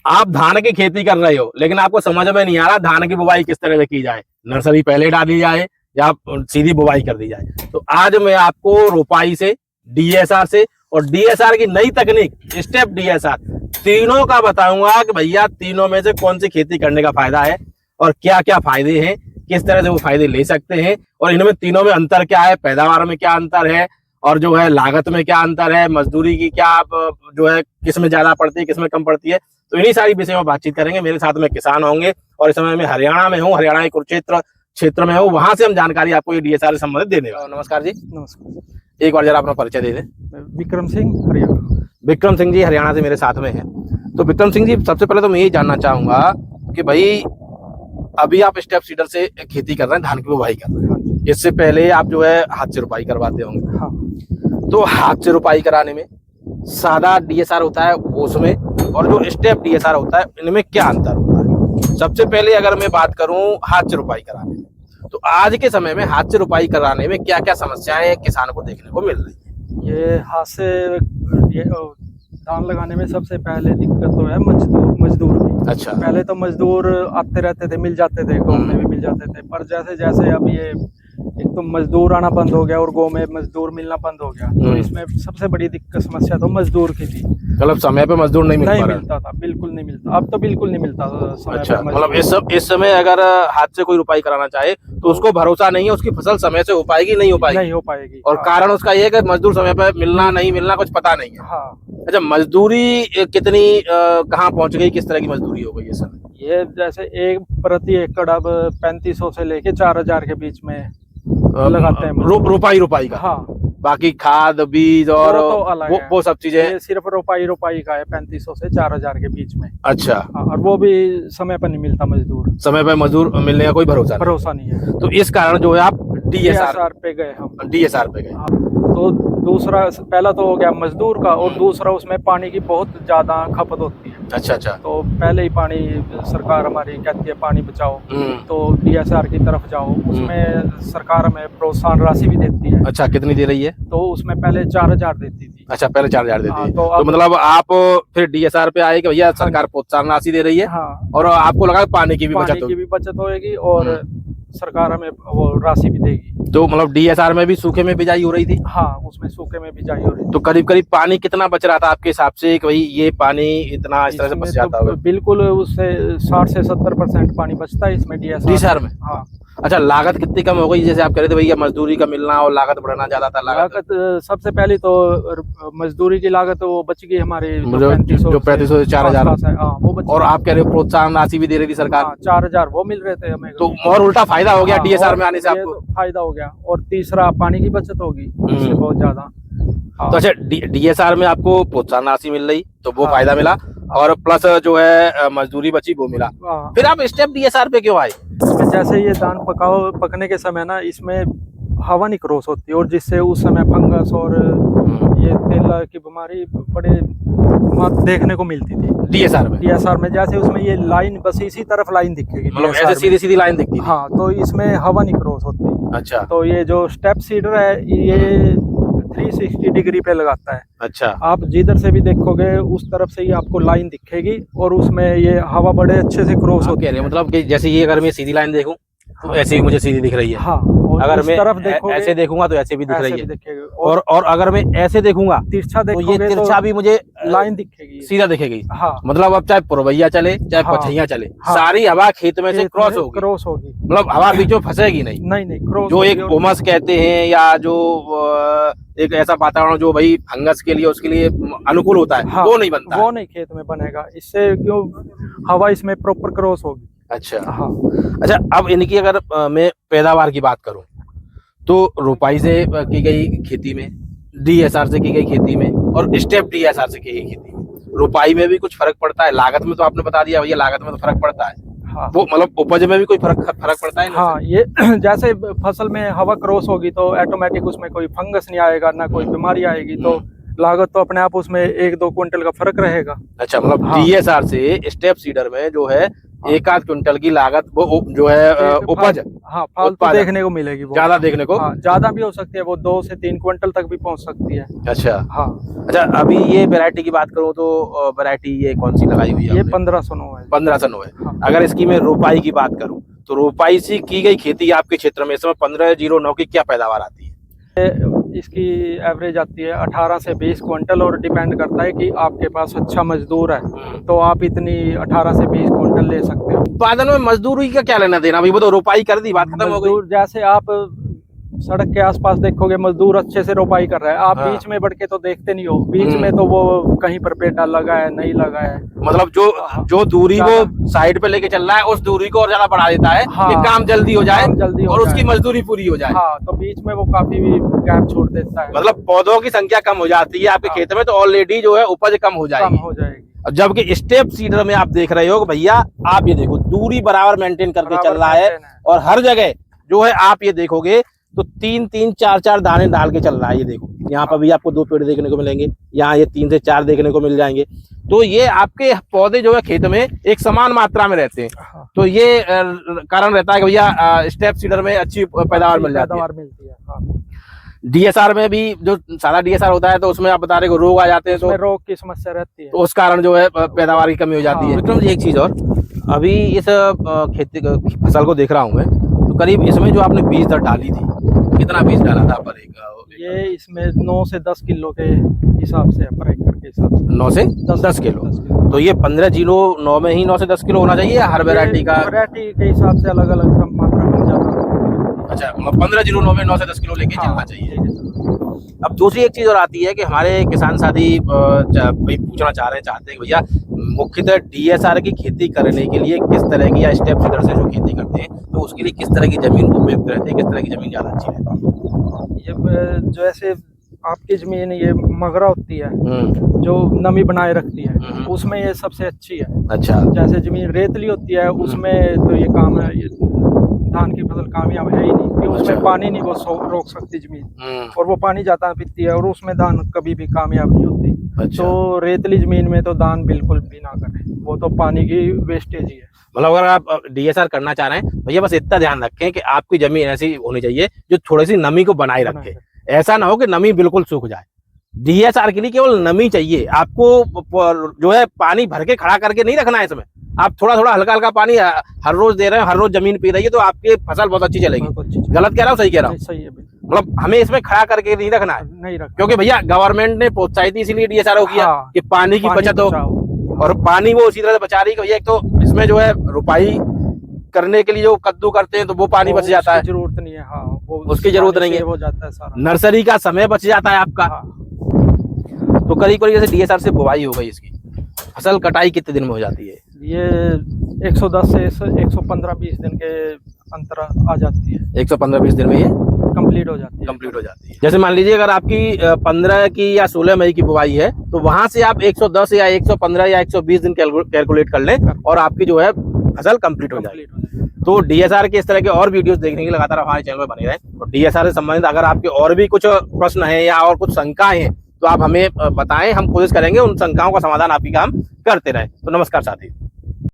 आप धान की खेती कर रहे हो, लेकिन आपको समझ में नहीं आ रहा धान की बुवाई किस तरह से की जाए, नर्सरी पहले डाली जाए या सीधी बुवाई कर दी जाए। तो आज मैं आपको रोपाई से, डीएसआर से और डीएसआर की नई तकनीक स्टेप डीएसआर तीनों का बताऊंगा कि भैया तीनों में से कौन सी खेती करने का फायदा है और क्या क्या फायदे हैं, किस तरह से वो फायदे ले सकते हैं और इनमें तीनों में अंतर क्या है, पैदावार में क्या अंतर है और जो है लागत में क्या अंतर है, मजदूरी की क्या जो है किस में ज्यादा पड़ती है किस में कम पड़ती है। तो इन्हीं सारी विषयों में बातचीत करेंगे। मेरे साथ में किसान होंगे और इस समय मैं हरियाणा में हूँ, हरियाणा के कुरुक्षेत्र क्षेत्र में हूँ, वहां से हम जानकारी आपको ये डीएसआर से संबंधित देने वाले। नमस्कार जी। नमस्कार। एक बार जरा अपना परिचय दे दें। विक्रम सिंह, हरियाणा। विक्रम सिंह जी हरियाणा से मेरे साथ में है। तो विक्रम सिंह जी, सबसे पहले तो मैं यही जानना चाहूंगा कि भाई अभी आप स्टेप सीडर से खेती कर रहे हैं, धान की बुवाई कर रहे हैं, इससे पहले आप जो है हाथ से रुपाई करवाते होंगे। हाँ। तो हाथ से रुपाई कराने में सादा डीएसआर होता है उसमें और जो स्टेप डीएसआर होता है इनमें क्या अंतर होता है? सबसे पहले अगर मैं बात करूं हाथ से रुपाई कराने में, तो आज के समय में हाथ से रुपाई कराने में क्या क्या समस्याएं किसानों को देखने को मिल रही है? ये हाथ से ये धान लगाने में सबसे पहले दिक्कत तो है मजदूर की। अच्छा। पहले तो मजदूर आते रहते थे, मिल जाते थे, गाँव में भी मिल जाते थे, पर जैसे जैसे अब ये एक तो मजदूर आना बंद हो गया और गाँव में मजदूर मिलना बंद हो गया, तो इसमें सबसे बड़ी दिक्कत समस्या तो मजदूर की थी। मतलब समय पे मजदूर नहीं मिलता था, बिल्कुल नहीं मिलता। अब तो बिल्कुल नहीं मिलता समय। अच्छा, मतलब इस समय अगर हाथ से कोई रुपाई कराना चाहे तो उसको भरोसा नहीं है उसकी फसल समय से हो पाएगी नहीं हो पाएगी। और कारण उसका ये है कि मजदूर समय पे मिलना नहीं मिलना कुछ पता नहीं है। हाँ। अच्छा, मजदूरी कितनी कहाँ पहुंच गई, किस तरह की मजदूरी हो गई इस समय? ये जैसे एक प्रति एकड़ अब 3500 से लेके 4000 के बीच में लगाते हैं रुपाई का। हाँ। बाकी खाद बीज और वो तो अलग है। वो सब चीजें। ये सिर्फ रुपाई का है 3500 से 4000 के बीच में। अच्छा। हाँ, और वो भी समय पर नहीं मिलता मजदूर। समय पर मजदूर मिलने का कोई भरोसा नहीं है। तो इस कारण जो है आप डीएसआर पे गए हम। डीएसआर पे गए। हाँ, तो दूसरा, पहला तो हो गया मजदूर का और दूसरा उसमें पानी की बहुत ज्यादा खपत होती है। अच्छा। तो पहले ही पानी सरकार हमारी कहती है पानी बचाओ, तो डीएसआर की तरफ जाओ, उसमें सरकार हमें प्रोत्साहन राशि भी देती है। अच्छा, कितनी दे रही है? तो उसमें पहले 4000 देती थी। अच्छा, पहले 4000 देती है। तो मतलब आप फिर डीएसआर पे आए कि भैया सरकार प्रोत्साहन राशि दे रही है। हाँ। और आपको लगा पानी की भी बचत होगी और सरकार हमें वो राशि भी देगी। तो मतलब डीएसआर में भी सूखे में बिजाई हो रही थी? हाँ, उसमें सूखे में बिजाई हो रही थी। तो करीब करीब पानी कितना बच रहा था आपके हिसाब से कि भाई ये पानी इतना इस तरह से बच जाता होगा? बिल्कुल उससे 60 से 70% पानी बचता है इसमें डीएसआर में। हाँ। अच्छा, लागत कितनी कम हो गई? जैसे आप कह रहे थे भैया मजदूरी का मिलना और लागत बढ़ना ज्यादा था। लागत सबसे पहले तो मजदूरी की लागत वो बच गई हमारी जो 3500 से 4000। वो बच। और आप कह रहे हो प्रोत्साहन राशि भी दे रही थी सरकार। 4000 वो मिल रहे थे हमें। तो और उल्टा फायदा हो गया डीएसआर में आने से आपको? फायदा हो गया। और तीसरा पानी की बचत होगी इससे बहुत ज्यादा। तो अच्छा, डीएसआर में आपको प्रोत्साहन राशि मिल रही तो वो फायदा मिला और प्लस जो है मजदूरी बची वो मिला। फिर आप स्टेप डीएसआर पे क्यों आए? जैसे ये धान पकने के समय ना इसमें हवा नहीं क्रॉस होती और जिससे उस समय फंगस और ये तेला की बीमारी बड़े देखने को मिलती थी डीएसआर में। जैसे उसमें ये लाइन बस इसी तरफ लाइन दिखेगी, मतलब ऐसे सीधी लाइन दिखती है। हाँ, तो इसमें हवा नहीं क्रॉस होती। अच्छा। तो ये जो स्टेप सीडर है ये 360 डिग्री पे लगाता है। अच्छा। आप जिधर से भी देखोगे उस तरफ से ही आपको लाइन दिखेगी और उसमें ये हवा बड़े अच्छे से क्रॉस होती है। मतलब कि जैसे ये अगर मैं सीधी लाइन देखूं तो ऐसे ही मुझे सीधी दिख रही है। हाँ, अगर मैं ऐसे देखूंगा तो ऐसे भी दिख रही है। और अगर मैं ऐसे देखूंगा तिरछा तो ये तिरछा भी मुझे लाइन दिखेगी, सीधा दिखेगी। हाँ। मतलब अब चाहे पुरवैया चले चाहे पछैया चले, सारी हवा खेत में से क्रॉस होगी। मतलब हवा बीच में फंसेगी नहीं। क्रॉस जो एक उमस कहते हैं या जो एक ऐसा वातावरण जो भाई फंगस के लिए उसके लिए अनुकूल होता है, वो नहीं बनता। वो नहीं खेत में बनेगा इससे, क्यों हवा इसमें प्रॉपर क्रॉस होगी। अच्छा। हाँ। अच्छा, अब इनकी अगर मैं पैदावार की बात करूं तो रुपाई से की गई खेती में, डीएसआर से की गई खेती में और स्टेप डीएसआर से की गई खेती में रुपाई में भी कुछ फर्क पड़ता है? लागत में तो आपने बता दिया भैया, लागत में तो फर्क पड़ता है। हाँ। वो मतलब उपज में भी कोई फर्क पड़ता है? हाँ, ये जैसे फसल में हवा क्रॉस होगी तो ऑटोमेटिक उसमें कोई फंगस नहीं आएगा, ना कोई बीमारी आएगी, तो लागत तो अपने आप उसमें 1-2 क्विंटल का फर्क रहेगा। अच्छा, मतलब डीएसआर से स्टेप सीडर में जो है एक आध क्विंटल की लागत वो जो है उपज हाँ फालतू उत्पादन देखने को मिलेगी वो। ज्यादा देखने को। हाँ, ज्यादा भी हो सकती है, वो 2 से 3 क्विंटल तक भी पहुंच सकती है। अच्छा हाँ अच्छा, अभी ये वैरायटी की बात करूँ तो वैरायटी ये कौन सी लगाई हुई है ये आपने? 1509 है। 1509 है। हाँ। अगर इसकी मैं रोपाई की बात करूँ तो रोपाई से की गई खेती आपके क्षेत्र में इस समय 1509 की क्या पैदावार आती है? इसकी एवरेज आती है 18 से 20 क्विंटल, और डिपेंड करता है कि आपके पास अच्छा मजदूर है तो आप इतनी 18 से 20 क्विंटल ले सकते हो। उत्पादन में मजदूरी का क्या लेना देना? अभी वो तो रोपाई कर दी, बात खत्म हो गई। मजदूर जैसे आप सड़क के आसपास देखोगे मजदूर अच्छे से रोपाई कर रहा है, आप हाँ। बीच में बढ़ के तो देखते नहीं हो, बीच में तो वो कहीं पर पेटा लगा है नहीं लगा है। मतलब जो दूरी वो साइड पे लेके चल रहा है उस दूरी को और ज्यादा बढ़ा देता है हाँ, कि काम जल्दी हो जाए जल्दी और उसकी मजदूरी पूरी हो जाए। हाँ, तो बीच में वो काफी गैप छोड़ देता है, मतलब पौधों की संख्या कम हो जाती है आपके खेत में, तो ऑलरेडी जो है उपज कम हो जाएगी। जबकि स्टेप सीडर में आप देख रहे हो भैया, आप ये देखो दूरी बराबर मेंटेन करके चल रहा है, और हर जगह जो है आप ये देखोगे तो 3-3, 4-4 दाने डाल के चल रहा है। ये देखो यहाँ पर भी आपको 2 पेड़ देखने को मिलेंगे, यहाँ ये 3 से 4 देखने को मिल जाएंगे। तो ये आपके पौधे जो है खेत में एक समान मात्रा में रहते हैं। तो ये कारण रहता है कि भैया स्टेप सीडर में अच्छी पैदावार मिल जाती है। डीएसआर में भी जो सारा डीएसआर होता है तो उसमें आप बता रहे हो रोग आ जाते हैं, तो रोग की समस्या रहती है, तो उस कारण जो है पैदावार की कमी हो जाती है। विक्रम जी एक चीज और, अभी इस खेती फसल को देख रहा हूँ मैं, तो करीब इसमें जो आपने बीज दर डाली थी, कितना बीज डाला था पर एकड़? ये इसमें 9 से 10 किलो के हिसाब से पर एकड़ के हिसाब से 9 से 10 किलो। तो ये 1509 में ही 9 से 10 किलो होना चाहिए या हर वैरायटी का? वैरायटी के हिसाब से अलग अलग मात्रा कम ज्यादा। अच्छा, 1509 में 9 से 10 किलो लेके चलना चाहिए। अब दूसरी एक चीज और आती है कि हमारे किसान साथी पूछना चाहते हैं भैया, मुख्यतः डीएसआर की खेती करने के लिए किस तरह की, या स्टेप सीडर से जो खेती करते हैं तो उसके लिए किस तरह की जमीन उपयुक्त रहती है, किस तरह की जमीन ज्यादा अच्छी रहती है? ये जो ऐसे आपकी जमीन ये मगरा होती है जो नमी बनाए रखती है, उसमें ये सबसे अच्छी है। अच्छा, जैसे जमीन रेतली होती है उसमें तो ये काम है, धान की फसल कामयाब है ही नहीं, कि उसमें पानी नहीं वो रोक सकती जमीन, और वो पानी जाता पीती है और उसमें धान कभी भी कामयाब नहीं होती। अच्छा। तो रेतली जमीन में तो धान बिल्कुल भी ना करें, वो तो पानी की वेस्टेज ही है। मतलब अगर आप डीएसआर करना चाह रहे हैं भैया, बस इतना ध्यान रखें कि आपकी जमीन ऐसी होनी चाहिए जो थोड़ी सी नमी को बनाए रखे। ऐसा ना हो कि नमी बिल्कुल सूख जाए। डीएसआर के लिए केवल नमी चाहिए आपको, जो है पानी भर के खड़ा करके नहीं रखना है इसमें। आप थोड़ा थोड़ा हल्का हल्का पानी हर रोज दे रहे हैं, हर रोज जमीन पी रही है, तो आपकी फसल बहुत अच्छी चलेगी। गलत कह रहा हूँ सही कह रहा हूँ? सही है, मतलब हमें इसमें खड़ा करके नहीं रखना है, नहीं रखना, क्योंकि भैया गवर्नमेंट ने प्रोत्साहित इसीलिए डीएसआर को किया कि पानी की बचत हो, और पानी वो उसी तरह से बचा रही है। एक तो इसमें जो है रुपाई करने के लिए जो कद्दू करते हैं तो वो पानी बच जाता है, जरूरत नहीं है। हाँ, वो उसकी जरूरत नहीं है, हो जाता है सारा। नर्सरी का समय बच जाता है आपका। तो करीब करीब जैसे डीएसआर से बुवाई हो गई, इसकी फसल कटाई कितने दिन में हो जाती है? ये 110 से 115-20 दिन के अंतर आ जाती है। 115-20 दिन में ये कंप्लीट हो जाती है। कंप्लीट हो जाती है। जैसे मान लीजिए अगर आपकी 15 की या 16 मई की बुवाई है, तो वहां से आप 110 या 115 या 120 दिन कैलकुलेट कर लें और आपकी जो है फसल कंप्लीट हो जाएगी। तो डीएसआर के इस तरह के और वीडियोस देखने के लिए लगातार हमारे चैनल पर बने रहें। और डीएसआर से संबंधित अगर आपके और भी कुछ प्रश्न है या और कुछ शंकाएं हैं तो आप हमें बताएं, हम कोशिश करेंगे उन शंकाओं का समाधान आपकी काम करते रहें। तो नमस्कार साथी।